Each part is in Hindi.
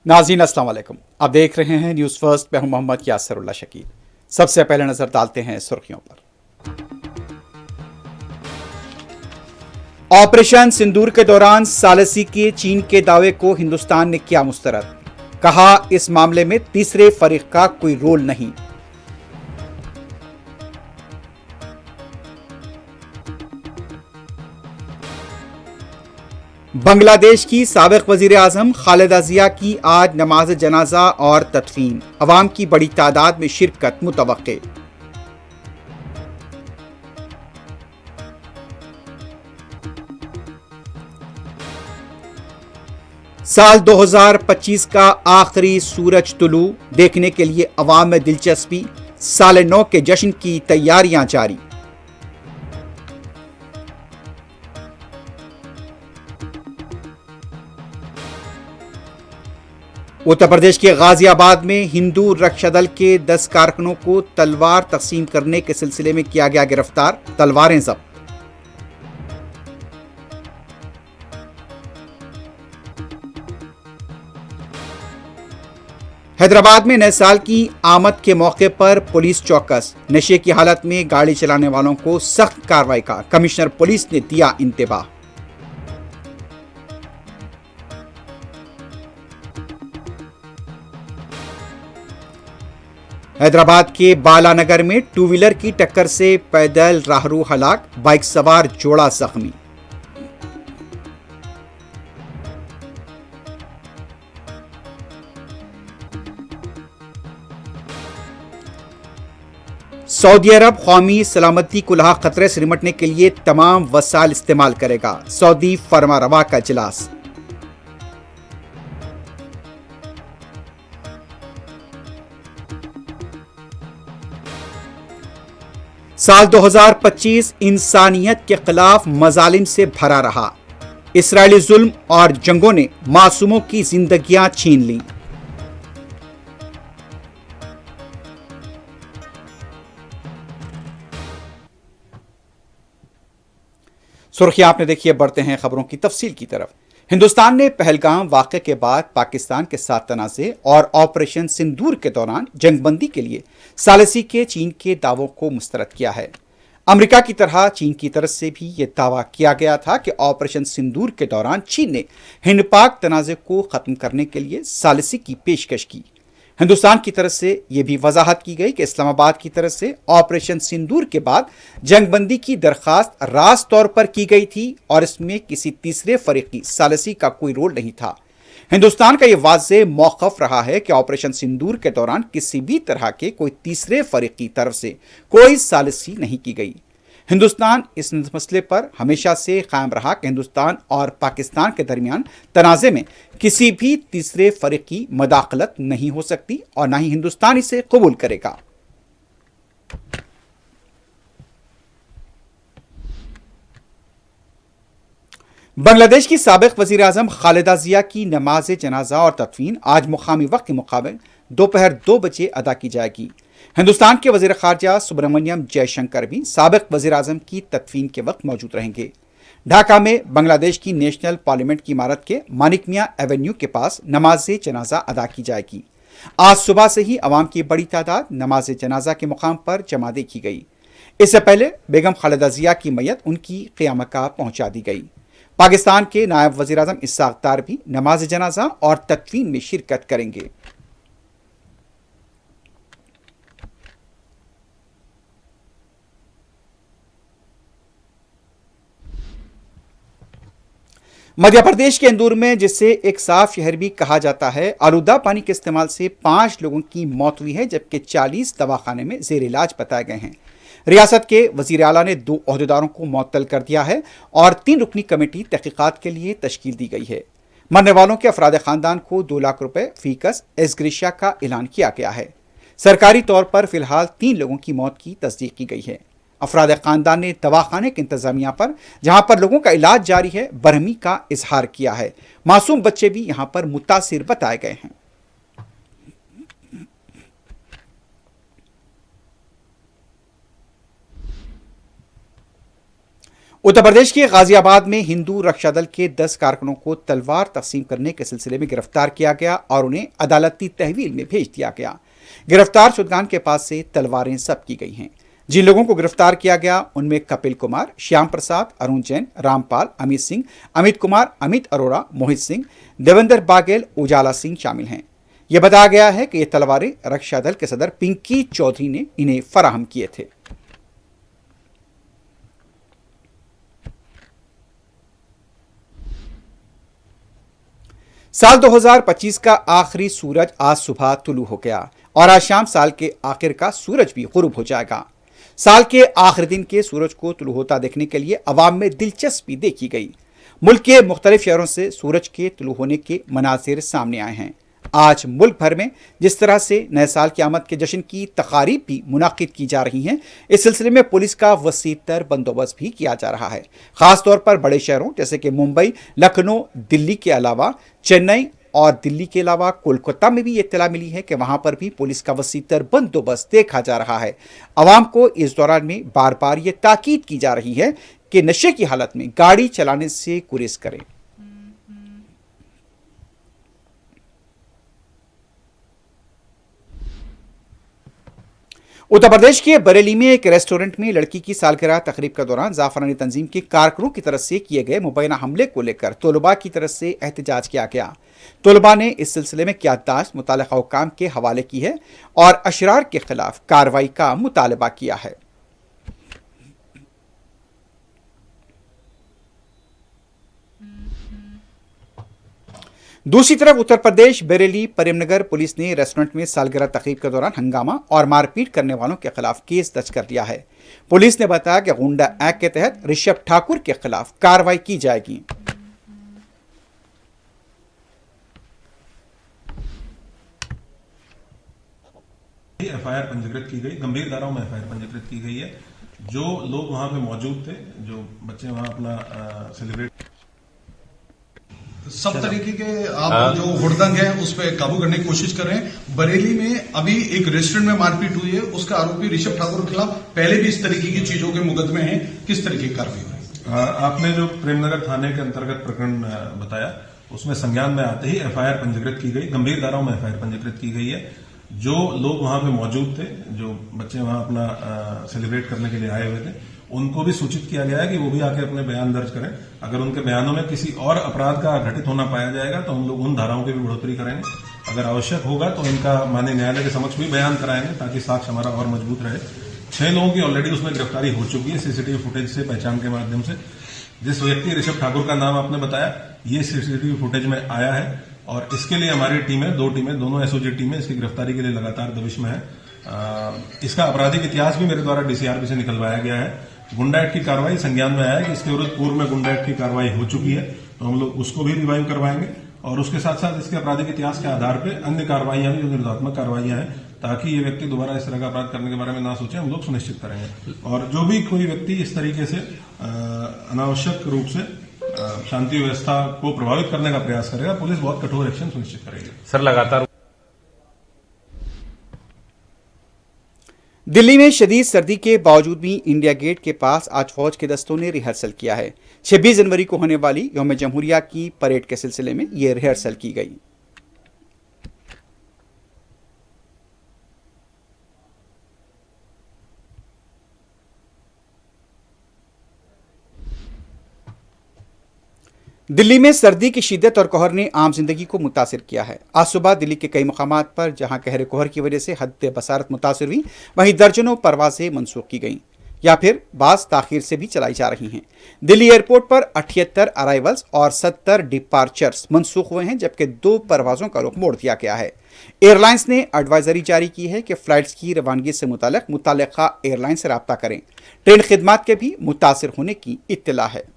नाज़रीन अस्सलाम वालेकुम। आप देख रहे हैं न्यूज़ फर्स्ट। मैं हूं मोहम्मद यासरुल्लाह शकील। सबसे पहले नजर डालते हैं सुर्खियों पर। ऑपरेशन सिंदूर के दौरान सालिसी के चीन के दावे को हिंदुस्तान ने किया मुस्तरद। कहा, इस मामले में तीसरे फरीक का कोई रोल नहीं। बांग्लादेश की साबिक वजीर आजम खालिदा जिया की आज नमाज जनाजा और तदफीन। अवाम की बड़ी तादाद में शिरकत मुतवक्के। साल 2025 का आखिरी सूरज तुलू देखने के लिए अवाम में दिलचस्पी। साल नौ के जश्न की तैयारियां जारी। उत्तर प्रदेश के गाजियाबाद में हिंदू रक्षा दल के 10 कारकुनों को तलवार तकसीम करने के सिलसिले में किया गया गिरफ्तार। तलवारें जब्त। हैदराबाद में नए साल की आमद के मौके पर पुलिस चौकस। नशे की हालत में गाड़ी चलाने वालों को सख्त कार्रवाई का कमिश्नर पुलिस ने दिया इंतबाह। हैदराबाद के बालानगर में टू व्हीलर की टक्कर से पैदल राहरू हलाक, बाइक सवार जोड़ा जख्मी। सऊदी अरब कौमी सलामती को लाक खतरे से निपटने के लिए तमाम वसाइल इस्तेमाल करेगा। सऊदी फरमारवा का इजलास। साल 2025 इंसानियत के खिलाफ मजालिम से भरा रहा। इसराइली जुल्म और जंगों ने मासूमों की जिंदगियां छीन ली। सुर्खियां आपने देखी है, बढ़ते हैं खबरों की तफसील की तरफ। हिंदुस्तान ने पहलगाम वाक़े के बाद पाकिस्तान के साथ तनाज़े और ऑपरेशन सिंदूर के दौरान जंगबंदी के लिए सालिसी के चीन के दावों को मुस्तरद किया है। अमेरिका की तरह चीन की तरफ से भी यह दावा किया गया था कि ऑपरेशन सिंदूर के दौरान चीन ने हिंद पाक तनाज़े को ख़त्म करने के लिए सालिसी की पेशकश की। हिंदुस्तान की तरफ से यह भी वजाहत की गई कि इस्लामाबाद की तरफ से ऑपरेशन सिंदूर के बाद जंगबंदी की दरखास्त राज तौर पर की गई थी और इसमें किसी तीसरे फरीकी सालिसी का कोई रोल नहीं था। हिंदुस्तान का यह वाज़ेह मौक़िफ़ रहा है कि ऑपरेशन सिंदूर के दौरान किसी भी तरह के कोई तीसरे फरीकी तरफ से कोई सालिसी नहीं की गई। हिंदुस्तान इस मसले पर हमेशा से कायम रहा कि हिंदुस्तान और पाकिस्तान के दरमियान तनाज़े में किसी भी तीसरे फरीक की मदाखलत नहीं हो सकती और न ही हिंदुस्तान इसे कबूल करेगा। बांग्लादेश की साबिक वजीर आजम खालिदा जिया की नमाज जनाजा और तदफीन आज मुकामी वक्त के मुताबिक दोपहर 2 बजे अदा की जाएगी। हिंदुस्तान के वजीर खारजा सुब्रमण्यम जयशंकर भी साबिक वजीर आजम की तदफीन के वक्त मौजूद रहेंगे। ढाका में बांग्लादेश की नेशनल पार्लियामेंट की इमारत के मानिक मियां एवेन्यू के पास नमाज जनाजा अदा की जाएगी। आज सुबह से ही अवाम की बड़ी तादाद नमाज जनाजा के मुकाम पर जमा देखी गई। इससे पहले बेगम खालिदा जिया की मैयत उनकी क़यामगाह पहुंचा दी गई। पाकिस्तान के नायब वजीर आजम इस्हाक डार भी नमाज जनाजा और तदफीन में शिरकत करेंगे। मध्य प्रदेश के इंदौर में, जिसे एक साफ शहर भी कहा जाता है, आलूदा पानी के इस्तेमाल से 5 लोगों की मौत हुई है, जबकि 40 दवाखाने में जेर इलाज बताए गए हैं। रियासत के वजीर आला ने 2 ओहदेदारों को मुअत्तल कर दिया है और 3 रुकनी कमेटी तहकीकात के लिए तश्कील दी गई है। मरने वालों के अफराद खानदान को 2 लाख रुपए फीकस एसग्रेशिया का ऐलान किया गया है। सरकारी तौर पर फिलहाल 3 लोगों की मौत की तस्दीक की गई है। अफराद खानदान ने दवाखाने के इंतजामिया पर, जहां पर लोगों का इलाज जारी है, बरहमी का इजहार किया है। मासूम बच्चे भी यहां पर मुतासिर बताए गए हैं। उत्तर प्रदेश के गाजियाबाद में हिंदू रक्षा दल के 10 कारकुनों को तलवार तकसीम करने के सिलसिले में गिरफ्तार किया गया और उन्हें अदालती तहवील में भेज दिया गया। गिरफ्तार शुदगान के पास से तलवारें जब्त की गई हैं। जिन लोगों को गिरफ्तार किया गया उनमें कपिल कुमार, श्याम प्रसाद, अरुण जैन, रामपाल, अमित सिंह, अमित कुमार, अमित अरोड़ा, मोहित सिंह, देवेंद्र बागेल, उजाला सिंह शामिल हैं। यह बताया गया है कि ये तलवारें रक्षा दल के सदर पिंकी चौधरी ने इन्हें फराहम किए थे। साल 2025 का आखिरी सूरज आज सुबह तुलू हो गया और आज शाम साल के आखिर का सूरज भी गुरूब हो जाएगा। साल के आखिरी दिन के सूरज को तुलू होता देखने के लिए अवाम में दिलचस्पी देखी गई। मुल्क के मुख्तलिफ शहरों से सूरज के तुलू होने के मनासिर सामने आए हैं। आज मुल्क भर में जिस तरह से नए साल की आमद के जश्न की तकारीब भी मुनाकिद की जा रही हैं, इस सिलसिले में पुलिस का वसीतर बंदोबस्त भी किया जा रहा है। खासतौर पर बड़े शहरों जैसे कि मुंबई, लखनऊ, दिल्ली के अलावा चेन्नई और दिल्ली के अलावा कोलकाता में भी ये इत्तला मिली है कि वहां पर भी पुलिस का वसीतर बंदोबस्त देखा जा रहा है। अवाम को इस दौरान में बार बार ये ताकीद की जा रही है कि नशे की हालत में गाड़ी चलाने से गुरेज करें। उत्तर प्रदेश के बरेली में एक रेस्टोरेंट में लड़की की सालगिरह तकरीब के दौरान जाफरानी तंजीम के कारकुनों की तरफ से किए गए मुबैना हमले को लेकर तलबा की तरफ से एहतजाज किया गया। तलबा ने इस सिलसिले में क़यादत मुतल्लिक़ा हुक्काम के हवाले की है और अशरार के खिलाफ कार्रवाई का मुतालबा किया है। दूसरी तरफ उत्तर प्रदेश बरेली प्रेमनगर पुलिस ने रेस्टोरेंट में सालगिरह तकरीब के दौरान हंगामा और मारपीट करने वालों के खिलाफ केस दर्ज कर लिया है। पुलिस ने बताया कि गुंडा एक्ट के तहत ऋषभ ठाकुर के खिलाफ कार्रवाई की जाएगी। एफआईआर पंजीकृत की गई, गंभीर धाराओं में एफआईआर पंजीकृत की गई है। जो लोग वहां पे मौजूद थे, जो बच्चे वहां अपना सेलिब्रेट सब तरीके के आप जो हुड़दंग है उस पर काबू करने की कोशिश कर रहे हैं। बरेली में अभी एक रेस्टोरेंट में मारपीट हुई है, उसका आरोपी ऋषभ ठाकुर के खिलाफ पहले भी इस तरीके की चीजों के मुकदमे हैं, किस तरीके की कार्रवाई हुई? आपने जो प्रेमनगर थाने के अंतर्गत प्रकरण बताया उसमें संज्ञान में आते ही एफआईआर पंजीकृत की गई, गंभीर धाराओं में एफआईआर पंजीकृत की गई है। जो लोग वहां पे मौजूद थे, जो बच्चे वहां अपना सेलिब्रेट करने के लिए आए हुए थे, उनको भी सूचित किया गया है कि वो भी आके अपने बयान दर्ज करें। अगर उनके बयानों में किसी और अपराध का घटित होना पाया जाएगा तो हम लोग उन धाराओं की भी बढ़ोतरी करेंगे। अगर आवश्यक होगा तो इनका माननीय न्यायालय के समक्ष भी बयान कराएंगे ताकि साक्ष्य हमारा और मजबूत रहे। 6 लोगों की ऑलरेडी उसमें गिरफ्तारी हो चुकी है सीसीटीवी फुटेज से, पहचान के माध्यम से। जिस व्यक्ति ऋषभ ठाकुर का नाम आपने बताया, ये सीसीटीवी फुटेज में आया है और इसके लिए हमारी टीमें, 2 टीमें, दोनों एसओजी टीमें इसकी गिरफ्तारी के लिए लगातार दबिश में है। इसका आपराधिक इतिहास भी मेरे द्वारा डीसीआरपी से निकलवाया गया है। गुंडा एक्ट की कार्रवाई संज्ञान में आया है कि इसके विरुद्ध पूर्व में गुंडा एक्ट की कार्रवाई हो चुकी है, तो हम लोग उसको भी रिवाइव करवाएंगे और उसके साथ साथ इसके आपराधिक इतिहास के आधार पर अन्य कार्रवाइयां भी, जो निर्दात्मक कार्रवाइयां हैं, ताकि ये व्यक्ति दोबारा इस तरह का अपराध करने के बारे में ना सोचे, हम लोग सुनिश्चित करेंगे। और जो भी कोई व्यक्ति इस तरीके से अनावश्यक रूप से शांति व्यवस्था को प्रभावित करने का प्रयास करेगा, पुलिस बहुत कठोर एक्शन सुनिश्चित करेगी। सर, लगातार दिल्ली में शदीद सर्दी के बावजूद भी इंडिया गेट के पास आज फौज के दस्तों ने रिहर्सल किया है। 26 जनवरी को होने वाली यौम जमहूरिया की परेड के सिलसिले में यह रिहर्सल की गई। दिल्ली में सर्दी की शिद्दत और कोहर ने आम जिंदगी को मुतासिर किया है। आज सुबह दिल्ली के कई मकामात पर जहां कहरे कोहर की वजह से हद बसारत मुतासिर हुई, वहीं दर्जनों परवाजें मनसूख की गईं या फिर बास ताखीर से भी चलाई जा रही हैं। दिल्ली एयरपोर्ट पर 78 अराइवल्स और 70 डिपार्चर्स मनसूख हुए हैं, जबकि 2 परवाजों का रुख मोड़ दिया गया है। एयरलाइंस ने एडवाइजरी जारी की है कि फ्लाइट्स की रवानगी से मुताल्लिक़ा एयरलाइन से रब्ता करें। ट्रेन खिदमात के भी मुतासिर होने की इत्तला है।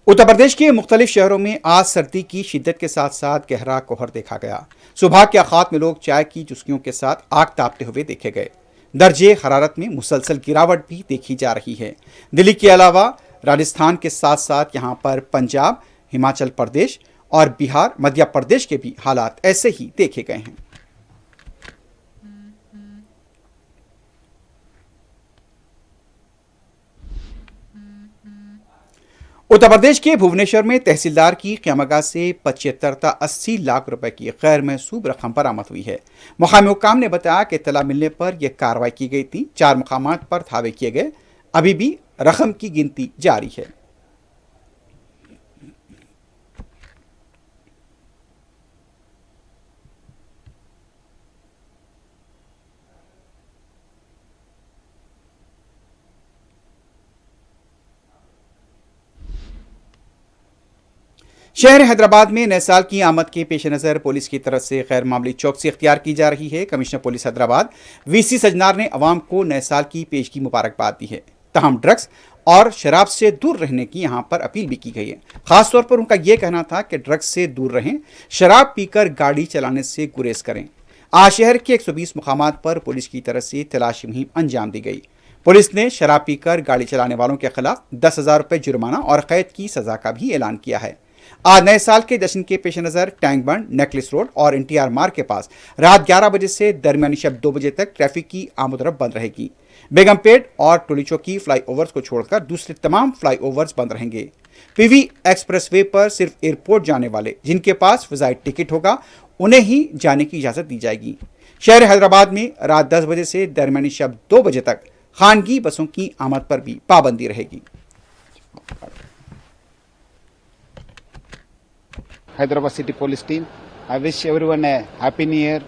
उत्तर प्रदेश के मुख्तलिफ शहरों में आज सर्दी की शिद्दत के साथ साथ गहरा कोहर देखा गया। सुबह के औक़ात में लोग चाय की चुस्कियों के साथ आग तापते हुए देखे गए। दर्जे हरारत में मुसलसल गिरावट भी देखी जा रही है। दिल्ली के अलावा राजस्थान के साथ साथ यहां पर पंजाब, हिमाचल प्रदेश और बिहार, मध्य प्रदेश के भी हालात ऐसे ही देखे गए हैं। उत्तर प्रदेश के भुवनेश्वर में तहसीलदार की क़यामगाह से 75-80 लाख रुपए की गैर महसूब रकम बरामद हुई है। मुकामी हुक्काम ने बताया कि इत्तला मिलने पर यह कार्रवाई की गई थी। 4 मुकामात पर धावे किए गए। अभी भी रकम की गिनती जारी है। शहर हैदराबाद में नए साल की आमद के पेश नज़र पुलिस की तरफ से गैर मामूली चौकसी इख्तियार की जा रही है। Commissioner police Hyderabad VC Sajjanar ने अवाम को नए साल की पेश की मुबारकबाद दी है। तहम ड्रग्स और शराब से दूर रहने की यहां पर अपील भी की गई है। खासतौर पर उनका यह कहना था कि ड्रग्स से दूर रहें, शराब पीकर गाड़ी चलाने से गुरेज करें। आज शहर के 120 मुकामात पर पुलिस की तरफ से तलाशी मुहिम अंजाम दी गई। पुलिस ने शराब पीकर गाड़ी चलाने वालों के खिलाफ 10,000 रुपये जुर्माना और कैद की सजा का भी ऐलान किया है। आज नए साल के जश्न के पेश नज़र टैंक बंड, नेकलेस रोड और NTR मार्ग के पास रात 11 बजे से दरमियानी शब 2 बजे तक ट्रैफिक की आमदरफ्त बंद रहेगी। बेगमपेट और टोली चौकी फ्लाईओवर्स को छोड़कर दूसरे तमाम फ्लाईओवर्स बंद रहेंगे। PV एक्सप्रेसवे पर सिर्फ एयरपोर्ट जाने वाले जिनके पास विज़ाइट टिकट होगा उन्हें ही जाने की इजाज़त दी जाएगी। शहर हैदराबाद में रात 10 बजे से दरमियानी शब 2 बजे तक खानगी बसों की आमद पर भी पाबंदी रहेगी। Hyderabad City Police Team. I wish everyone a happy new year.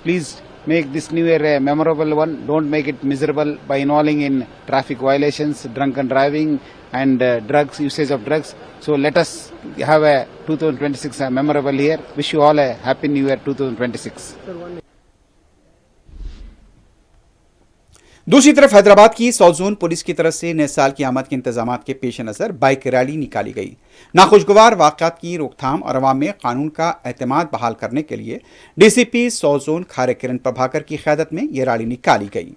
Please make this new year a memorable one. Don't make it miserable by involving in traffic violations, drunken driving and drugs, usage of drugs. So let us have a 2026 a memorable year. Wish you all a happy new year 2026. दूसरी तरफ हैदराबाद की साउथ जोन पुलिस की तरफ से नए साल की आमद के इंतजाम के पेश नज़र बाइक रैली निकाली गई। नाखुशगवार वाक़यात की रोकथाम और अवाम में कानून का एतमाद बहाल करने के लिए DCP साउथ जोन खारे किरण प्रभाकर की क़यादत में यह रैली निकाली गई।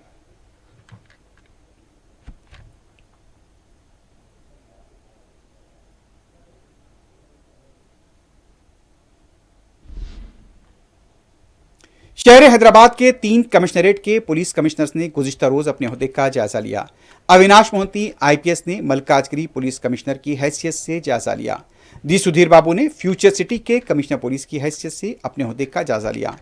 शहर हैदराबाद के 3 कमिश्नरेट के पुलिस कमिश्नर्स ने गुज़िश्ता रोज अपने ओहदे का जायजा लिया। अविनाश मोहंती IPS ने मलकाजगिरी पुलिस कमिश्नर की हैसियत से जायजा लिया। डी सुधीर बाबू ने फ्यूचर सिटी के कमिश्नर पुलिस की हैसियत से अपने ओहदे का जायजा लिया।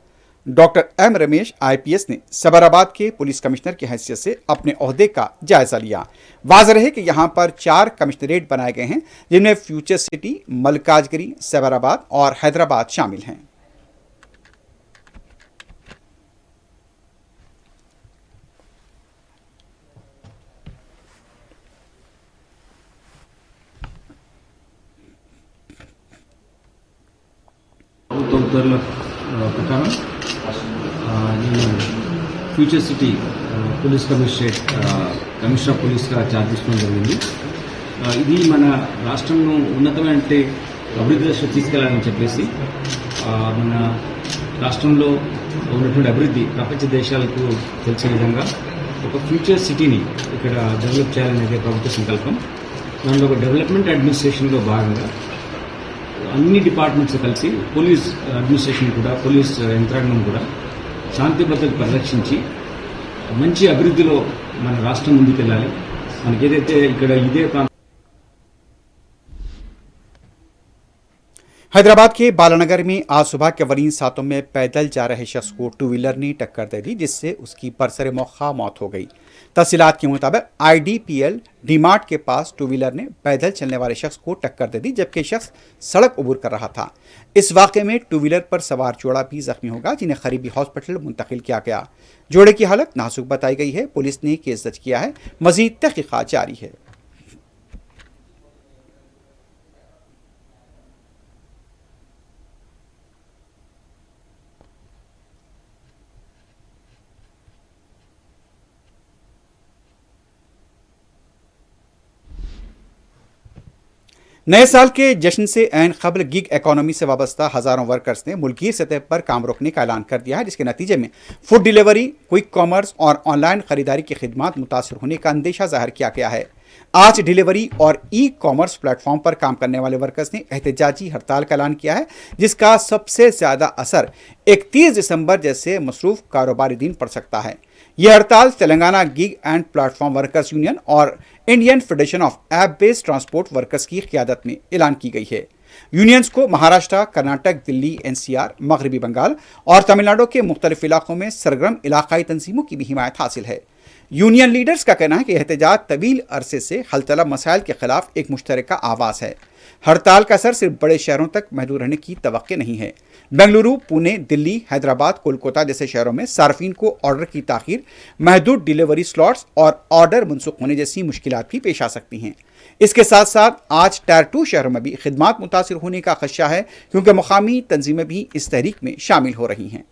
डॉक्टर M रमेश IPS ने सबराबाद के पुलिस कमिश्नर की हैसियत से अपने ओहदे का जायजा लिया। वाज़ेह है कि यहाँ पर 4 कमिश्नरेट बनाए गए हैं जिनमें फ्यूचर सिटी, मलकाजगिरी, सबराबाद और हैदराबाद शामिल हैं। ఉత్తర్వుల ప్రకారం నేను Future City police commissionerate commissioner పోలీస్గా ఛార్జ్ తీసుకోవడం జరిగింది। ఇది మన రాష్ట్రంలో ఉన్నతమైన అభివృద్ధి దశ తీసుకెళ్లాలని చెప్పేసి మన రాష్ట్రంలో ఉన్నటువంటి అభివృద్ధి ప్రపంచ దేశాలకు తెలిసే విధంగా ఒక ఫ్యూచర్ సిటీని ఇక్కడ డెవలప్ చేయాలనేది ప్రభుత్వ సంకల్పం। దానిలో ఒక డెవలప్మెంట్ అడ్మినిస్ట్రేషన్లో భాగంగా అన్ని డిపార్ట్మెంట్స్ కలిసి పోలీస్ అడ్మినిస్ట్రేషన్ కూడా, పోలీస్ యంత్రాంగం కూడా శాంతి భద్రతలు పరిరక్షించి మంచి అభివృద్ధిలో మన రాష్ట్రం ముందుకెళ్ళాలి। మనకి ఏదైతే ఇక్కడ ఇదే हैदराबाद के बालानगर में आज सुबह के वरीन सातों में पैदल जा रहे शख्स को 2 व्हीलर ने टक्कर दे दी जिससे उसकी बरसरे मौका मौत हो गई। तफसीलात के मुताबिक IDPL डीमार्ट के पास 2 व्हीलर ने पैदल चलने वाले शख्स को टक्कर दे दी जबकि शख्स सड़क अबूर कर रहा था। इस वाक़े में 2 व्हीलर पर सवार जोड़ा भी जख्मी होगा जिन्हें करीबी हॉस्पिटल मुंतकिल किया गया। जोड़े की हालत नाजुक बताई गई है। पुलिस ने केस दर्ज किया है। मजीद तहकीकात जारी है। नए साल के जश्न से ऐन क़ब्ल गिग इकॉनमी से वाबस्ता हज़ारों वर्कर्स ने मुल्की सतह पर काम रोकने का ऐलान कर दिया है जिसके नतीजे में फूड डिलीवरी, क्विक कॉमर्स और ऑनलाइन खरीदारी की खिदमात मुतासर होने का अंदेशा जाहिर किया गया है। आज डिलीवरी और ई कॉमर्स प्लेटफॉर्म पर काम करने वाले वर्कर्स ने एहतजाजी हड़ताल का ऐलान किया है, जिसका सबसे ज्यादा असर 31 दिसंबर जैसे मसरूफ कारोबारी दिन पड़ सकता है। यह हड़ताल Telangana gig and platform workers union और Indian federation of app based transport workers की क़ियादत में ऐलान की गई है। यूनियंस को महाराष्ट्र, कर्नाटक, दिल्ली, एनसीआर, मगरबी बंगाल और तमिलनाडु के मुख्तलिफ इलाकों में सरगर्म इलाकाई तंजीमों की भी हिमायत हासिल है। यूनियन लीडर्स का कहना है कि एहतजाज तवील अरसे से हल तलब मसाइल के खिलाफ एक मुश्तरका आवाज़ है। हड़ताल का असर सिर्फ बड़े शहरों तक महदूद रहने की तवक्को नहीं है। बेंगलुरु, पुणे, दिल्ली, हैदराबाद, कोलकाता जैसे शहरों में सार्फिन को ऑर्डर की ताखीर, महदूद डिलीवरी स्लॉट्स और ऑर्डर मनसूख होने जैसी मुश्किलात भी पेश आ सकती हैं। इसके साथ साथ आज टायर 2 शहरों में भी खिदमात मुतासिर होने का खदशा है, क्योंकि मुकामी तंजीमें भी इस तहरीक में शामिल हो रही हैं।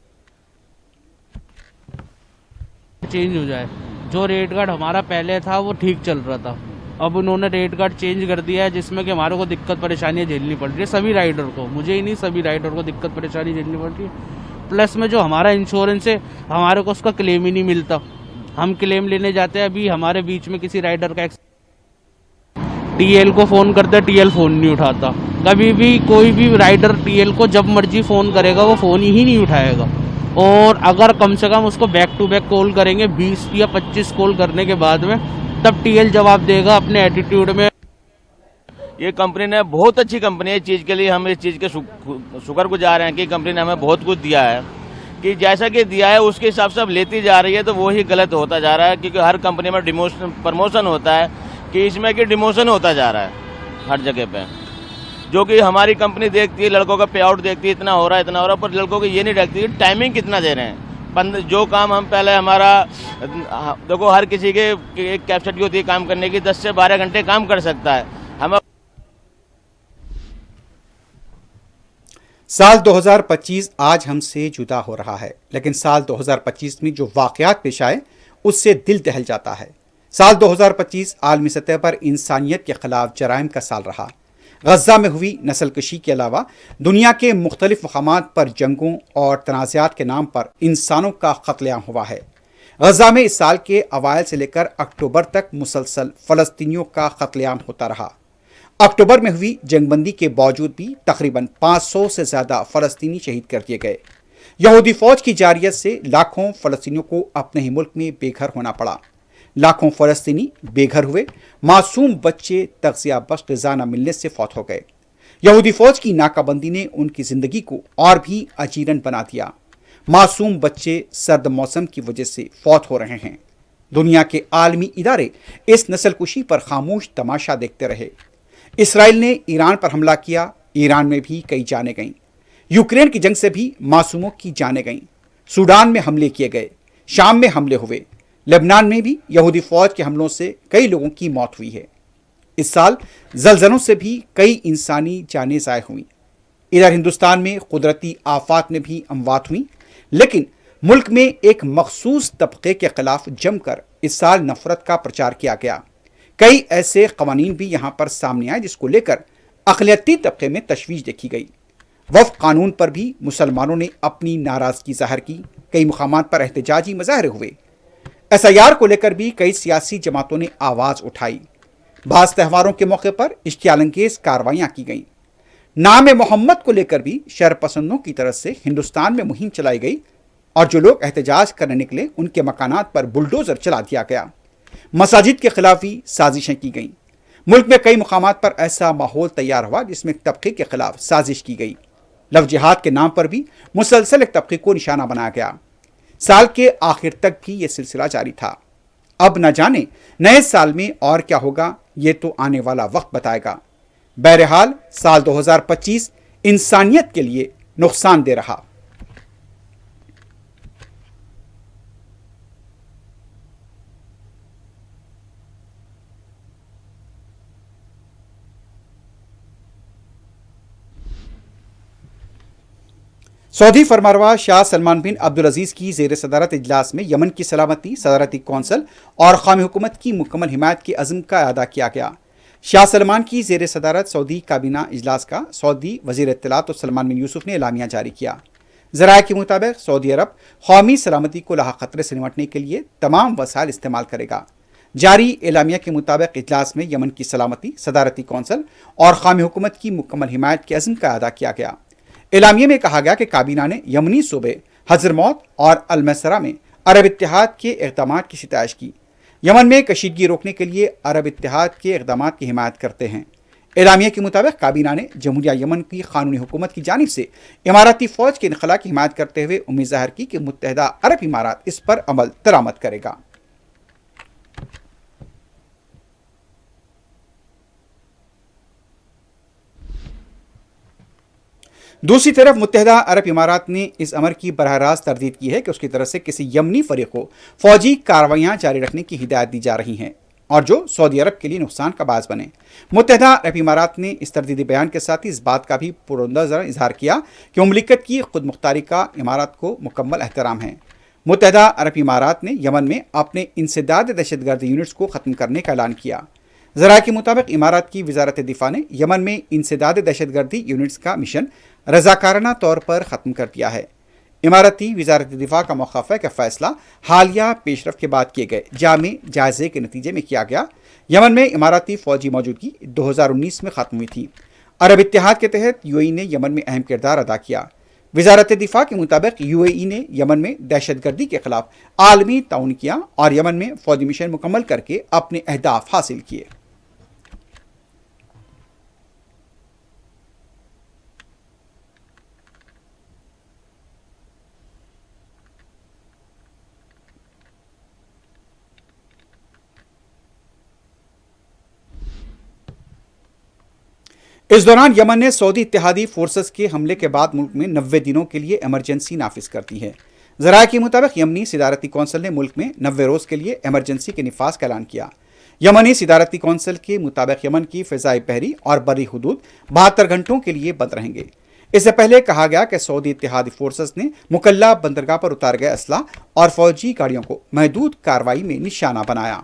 चेंज हो जाए, जो रेट कार्ड हमारा पहले था वो ठीक चल रहा था, अब उन्होंने रेट कार्ड चेंज कर दिया है, जिसमें कि हमारे को दिक्कत परेशानियां झेलनी पड़ रही है। सभी राइडर को, मुझे ही नहीं सभी राइडर को दिक्कत परेशानी झेलनी पड़ रही है। प्लस में जो हमारा इंश्योरेंस है, हमारे को उसका क्लेम ही नहीं मिलता। हम क्लेम लेने जाते हैं, अभी हमारे बीच में किसी राइडर का टीएल को फ़ोन करते, टीएल फ़ोन नहीं उठाता। कभी भी कोई भी राइडर टीएल को जब मर्जी फ़ोन करेगा वो फ़ोन ही नहीं उठाएगा, और अगर कम से कम उसको बैक टू बैक कॉल करेंगे 20 या 25 कॉल करने के बाद में, तब टीएल जवाब देगा अपने एटीट्यूड में। ये कंपनी ने बहुत अच्छी कंपनी है, इस चीज़ के लिए हम इस चीज़ के शुक्रगुजार हैं कि कंपनी ने हमें बहुत कुछ दिया है, कि जैसा कि दिया है उसके हिसाब से अब लेती जा रही है, तो वो ही गलत होता जा रहा है। क्योंकि हर कंपनी में प्रमोशन होता है, कि इसमें कि डिमोशन होता जा रहा है हर जगह पे, जो कि हमारी कंपनी देखती है, लड़कों का पे आउट देखती है, इतना हो रहा है, पर लड़कों को ये नहीं देखती कि टाइमिंग कितना दे रहे हैं। जो काम हम पहले हमारा देखो, हर किसी के एक कैपेसिटी होती है काम करने की, 10 से 12 घंटे काम कर सकता है। हम साल 2025 आज हमसे जुदा हो रहा है, लेकिन साल 2025 में जो वाकयात पेश आए उससे दिल दहल जाता है। साल 2025 आलमी सतह पर इंसानियत के खिलाफ जराइम का साल रहा। गज़ा में हुई नस्लकशी के अलावा दुनिया के मुख्तलिफ मकामात पर जंगों और तनाज़ात के नाम पर इंसानों का कत्लेआम हुआ है। गज़ा में इस साल के अवाइल से लेकर अक्टूबर तक मुसलसल फ़लस्तीनियों का कत्लेआम होता रहा। अक्टूबर में हुई जंगबंदी के बावजूद भी तकरीबन 500 से ज़्यादा फ़लस्तीनी शहीद कर दिए गए। यहूदी फ़ौज की जारियत से लाखों फ़लस्तीनियों को अपने ही मुल्क में बेघर होना पड़ा। लाखों फ़लस्तीनी बेघर हुए, मासूम बच्चे तग़ज़िया बख्श ग़िज़ा न मिलने से फौत हो गए। यहूदी फ़ौज की नाकाबंदी ने उनकी ज़िंदगी को और भी अजीरन बना दिया। मासूम बच्चे सर्द मौसम की वजह से फौत हो रहे हैं। दुनिया के आलमी इदारे इस नस्लकुशी पर खामोश तमाशा देखते रहे। इसराइल ने ईरान पर हमला किया, ईरान में भी कई जानें गईं। यूक्रेन की जंग से भी मासूमों की जानें गईं। सूडान में हमले किए गए, शाम में हमले हुए, लेबनान में भी यहूदी फ़ौज के हमलों से कई लोगों की मौत हुई है। इस साल ज़लज़लों से भी कई इंसानी जानें ज़ाय हुई। इधर हिंदुस्तान में कुदरती आफात में भी अमवात हुई, लेकिन मुल्क में एक मखसूस तबके के खिलाफ जमकर इस साल नफरत का प्रचार किया गया। कई ऐसे कवानीन भी यहाँ पर सामने आए जिसको लेकर अक़लियती तबके में तशवीश देखी गई। वफ़ कानून पर भी मुसलमानों ने अपनी नाराज़गी ज़ाहिर की। कई मुकामात पर एहतजाजी मुजाहरे हुए। SIR को लेकर भी कई सियासी जमातों ने आवाज़ उठाई। बाज़ त्योहारों के मौके पर इश्तियालंगेज़ कार्रवाइयाँ की गईं। नाम मोहम्मद को लेकर भी शरपसंदों की तरफ से हिंदुस्तान में मुहिम चलाई गई, और जो लोग एहतजाज करने निकले उनके मकानात पर बुलडोज़र चला दिया गया। मसाजिद के खिलाफ भी साजिशें की गईं। मुल्क में कई मुकामात पर ऐसा माहौल तैयार हुआ जिसमें तबके के खिलाफ साजिश की गई। लव जिहाद के नाम पर भी मुसलसल एक तबके को निशाना बनाया गया। साल के आखिर तक भी ये सिलसिला जारी था। अब न जाने नए साल में और क्या होगा, ये तो आने वाला वक्त बताएगा। बहरहाल साल 2025 इंसानियत के लिए नुकसानदेह रहा। सऊदी फरमारवा शाह सलमान बिन अब्दुल अजीज़ की ज़ेर सदारत इजलास में यमन की सलामती, सदारती कौंसल और कौमी हुकूमत की मुकम्मल हिमायत के अज़्म का अदा किया गया। शाह सलमान की ज़ेर सदारत सऊदी काबीना इजलास का सऊदी वज़ीर इत्तलात और सलमान बिन यूसुफ ने एलामिया जारी किया। ज़राए के मुताबिक सऊदी अरब कौमी सलामती को लाहा खतरे से निपटने के लिए तमाम वसाइल इस्तेमाल करेगा। जारी एलामिया के मुताबिक इजलास में यमन की सलामती, सदारती कौंसल और क़ौमी हुकूमत की मुकम्मल हिमायत के अज़्म का अदा किया गया। एलामिया में कहा गया कि काबीना ने यमनी सूबे हज़रमौत और अल-मसरा में अरब इत्तेहाद के इक़दाम की सिताइश की। यमन में कशीदगी रोकने के लिए अरब इत्तेहाद के इक़दाम की हिमायत करते हैं। एलामिया के मुताबिक काबीना ने जमहूरिया यमन की कानूनी हुकूमत की जानिब से इमाराती फ़ौज के इनखला की हिमायत करते हुए उम्मीद ज़ाहिर की कि मुत्तहिदा अरब इमारात इस पर अमल दरामद करेगा। दूसरी तरफ मुत्तहिदा अरब इमारात ने इस अमर की बरह रास्त तरदीद की है कि उसकी तरफ से किसी यमनी फरीक को फौजी कार्रवाइयाँ जारी रखने की हिदायत दी जा रही हैं और जो सऊदी अरब के लिए नुकसान का बायस बने। मुत्तहिदा अरब इमारात ने इस तरदीदी बयान के साथ ही इस बात का भी पुरंदर इजहार किया कि मुमलिकत की खुद मुख्तारी का इमारात को मुकम्मल एहतराम है। मुत्तहिदा अरब इमारात ने यमन में अपने इंसदाद दहशतगर्द यूनिट्स को ख़त्म करने का ऐलान किया। ज़राए के मुताबिक इमारात की वजारत दिफा ने यमन में इंसदाद दहशतगर्दी यूनिट्स का मिशन रजाकाराना तौर पर ख़त्म कर दिया है। इमारती वजारत दिफा का मौक़िफ़ है कि फ़ैसला हालिया पेशरफ के बाद किए गए जामे जायजे के नतीजे में किया गया। यमन में इमाराती फ़ौजी मौजूदगी 2019 में ख़त्म हुई थी। अरब इत्तेहाद के तहत यूएई ने यमन में अहम किरदार अदा किया। वजारत दिफा के मुताबिक यूएई ने यमन में दहशतगर्दी के खिलाफ आलमी ताउन किया और यमन में फ़ौजी मिशन मुकम्मल करके अपने अहदाफ हासिल किए। इस दौरान यमन ने सऊदी इत्तेहादी फोर्सेस के हमले के बाद मुल्क में 90 दिनों के लिए इमरजेंसी नाफिज कर दी है। ज़राए के मुताबिक यमनी सिदारती कौंसिल ने मुल्क में 90 रोज़ के लिए इमरजेंसी के निफाज का ऐलान किया। यमनी सिदारती कौंसिल के मुताबिक यमन की फ़िज़ाई बहरी और बरी हुदूद 72 घंटों के लिए बंद रहेंगे। इससे पहले कहा गया कि सऊदी इत्तेहादी फोर्सेस ने मुकल्ला बंदरगाह पर उतार गए असला और फौजी गाड़ियों को महदूद कार्रवाई में निशाना बनाया।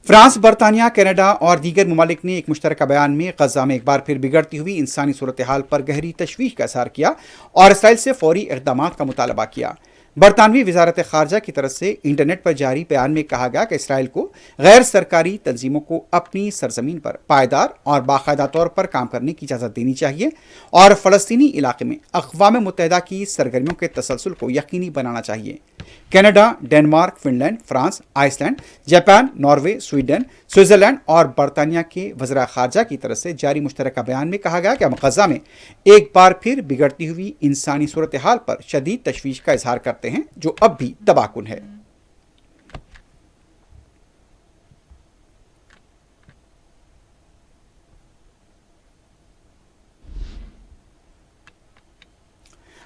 फ्रांस, बरतानिया, कनाडा और दीगर ममालिक ने एक मुश्तरका बयान में गजा में एक बार फिर बिगड़ती हुई इंसानी सूरत हाल पर गहरी तशवीश का इज़हार किया और इसराइल से फौरी इक़दाम का मुतालबा किया। बरतानवी वजारत ख़ारजा की तरफ से इंटरनेट पर जारी बयान में कहा गया कि इसराइल को गैर सरकारी तंजीमों को अपनी सरजमीन पर पायदार और बाकायदा तौर पर काम करने की इजाज़त देनी चाहिए और फ़लस्तीनी इलाके में अक़वाम मुत्तहिदा की सरगर्मियों के तसलसल को यकीनी बनाना चाहिए। Canada, Denmark, Finland, France, Iceland, Japan, Norway, Sweden, Switzerland और बरतानिया के वज़रा ख़ारजा की तरफ से जारी मुश्तरका बयान में कहा गया कि हम गजा में एक बार फिर बिगड़ती हुई इंसानी सूरत हाल पर शदीद तशवीश का इजहार करते हैं जो अब भी तबाहकुन है।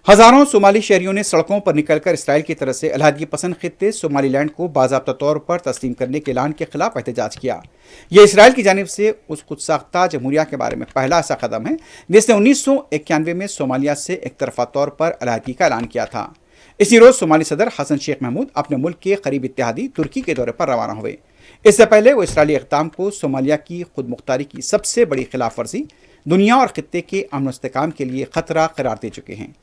हजारों सोमाली शहरियों ने सड़कों पर निकलकर इसराइल की तरफ से अलहदगी पसंद खित्ते सोमालीलैंड को बाज़ाब्ता तौर पर तस्लीम करने के ऐलान के खिलाफ एहतजाज किया। यह इसराइल की जानिब से उस खुद साख्ता जमहूरिया के बारे में पहला ऐसा कदम है जिसने 1991 में सोमालिया से एक तरफा तौर पर अलहदगी का ऐलान किया था। इसी रोज़ सोमाली सदर हसन शेख महमूद अपने मुल्क के करीब इत्तेहादी तुर्की के दौरे पर रवाना हुए। इससे पहले वो इसराइली इक़दाम को सोमालिया की खुद मुख्तारी की सबसे बड़ी खिलाफ वर्जी, दुनिया और खित्ते के अमन इस्तेहकाम के लिए खतरा करार दे चुके हैं।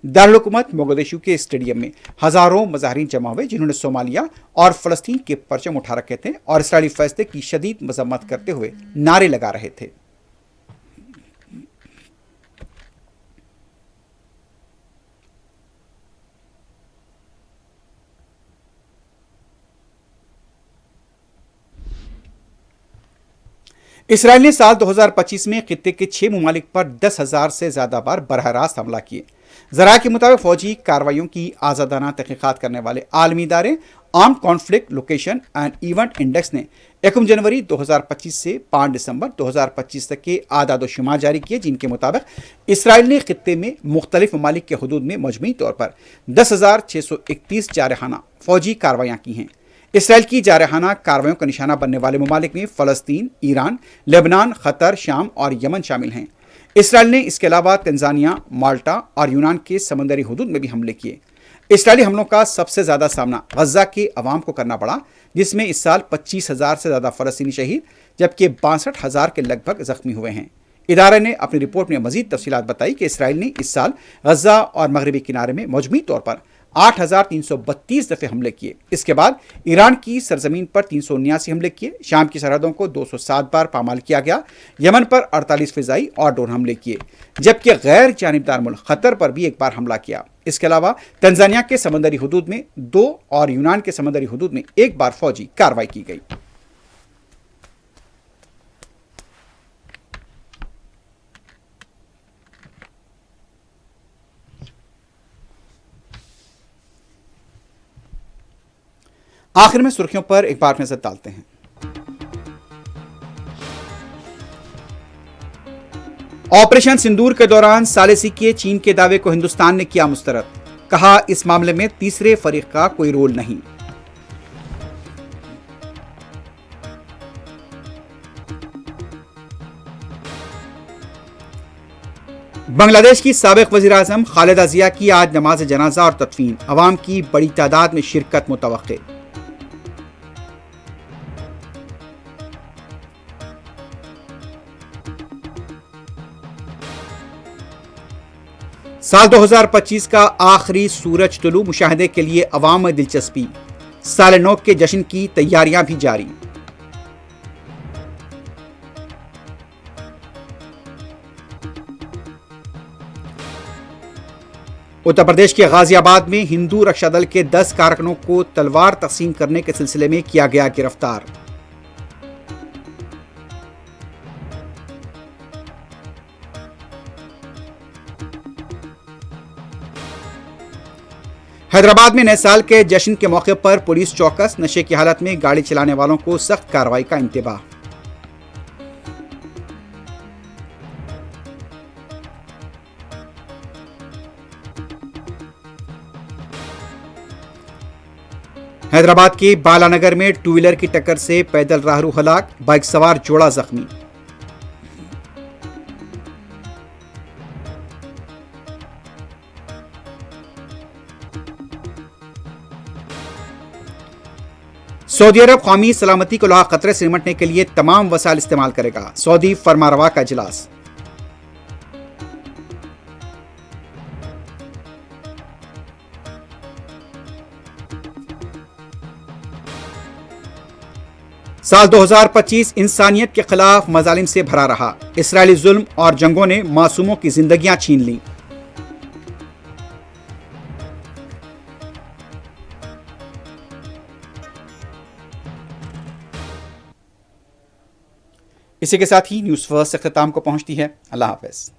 दारुल हुकूमत मोगदिशु के स्टेडियम में हजारों मुजाहिरीन जमा हुए जिन्होंने सोमालिया और फ़लस्तीन के परचम उठा रखे थे और इसराइली फैसले की शदीद मजम्मत करते हुए नारे लगा रहे थे। इसराइल ने साल 2025 में खित्ते के 6 ममालिक पर 10,000 से ज़्यादा बार बरह रास्त हमला किए। ज़राए के मुताबिक फौजी कार्रवाइयों की आज़ादाना तहक़ीक़ात करने वाले आलमी इदारे armed conflict location and event index ने 1 जनवरी 2025 से 5 दिसंबर 2025 तक के आदाद-ओ-शुमार जारी किए, जिनके मुताबिक इसराइल ने खित्ते में मुख्तलिफ ममालिक के हुदूद में मजमूई तौर पर 10,631 जारहाना फौजी कार्रवाइयाँ की हैं। इसराइल की जारहाना कार्रवाइयों का निशाना बनने वाले ममालिक में फ़लस्तीन, ईरान, लेबनान, क़तर, शाम और यमन शामिल हैं। इसराइल ने इसके अलावा तंजानिया, माल्टा और यूनान के समंदरी हुदूद में भी हमले किए। इसराइली हमलों का सबसे ज़्यादा सामना गजा के अवाम को करना पड़ा, जिसमें इस साल 25,000 से ज़्यादा फ़लस्तीनी शहीद जबकि 62,000 के लगभग ज़ख्मी हुए हैं। इदारे ने अपनी रिपोर्ट में मजीद तफसीलात बताई कि इसराइल ने इस साल गजा और मगरबी किनारे में मजमूई तौर पर 8,332 दफे हमले किए। इसके बाद ईरान की सरजमीन पर 379 हमले किए, शाम की सरहदों को 207 बार पामाल किया गया, यमन पर 48 फिजाई और ड्रोन हमले किए, जबकि गैर जानिबदार मुल्क कतर पर भी एक बार हमला किया। इसके अलावा तंजानिया के समंदरी हुदूद में 2 और यूनान के समंदरी हुदूद में एक बार फौजी कार्रवाई की गई। आखिर में सुर्खियों पर एक बार नजर डालते हैं। ऑपरेशन सिंदूर के दौरान सालिसी किए चीन के दावे को हिंदुस्तान ने किया मुस्तरद, कहा इस मामले में तीसरे फरीक का कोई रोल नहीं। बांग्लादेश की साबिक वज़ीर आज़म खालिदा जिया की आज नमाज जनाजा और तदफीन, अवाम की बड़ी तादाद में शिरकत मुतवक्के। साल 2025 का आखिरी सूरज तुलू मुशाहदे के लिए अवाम में दिलचस्पी, साल नौ के जश्न की तैयारियां भी जारी। उत्तर प्रदेश के गाजियाबाद में हिंदू रक्षा दल के 10 कारकुनों को तलवार तकसीम करने के सिलसिले में किया गया गिरफ्तार। हैदराबाद में नए साल के जश्न के मौके पर पुलिस चौकस, नशे की हालत में गाड़ी चलाने वालों को सख्त कार्रवाई का इंतबाह। हैदराबाद के बालानगर में टू व्हीलर की टक्कर से पैदल राहरू हलाक, बाइक सवार जोड़ा जख्मी। सऊदी अरब कौमी सलामती को लाक खतरे से निपटने के लिए तमाम वसाइल इस्तेमाल करेगा, सऊदी फरमारवा का इजलास। साल 2025 इंसानियत के खिलाफ मजालिम से भरा रहा, इसराइली जुल्म और जंगों ने मासूमों की जिंदगियां छीन ली। इसी के साथ ही न्यूज़ फर्स्ट अख्ताम को पहुंचती है। अल्लाह हाफ़िज़।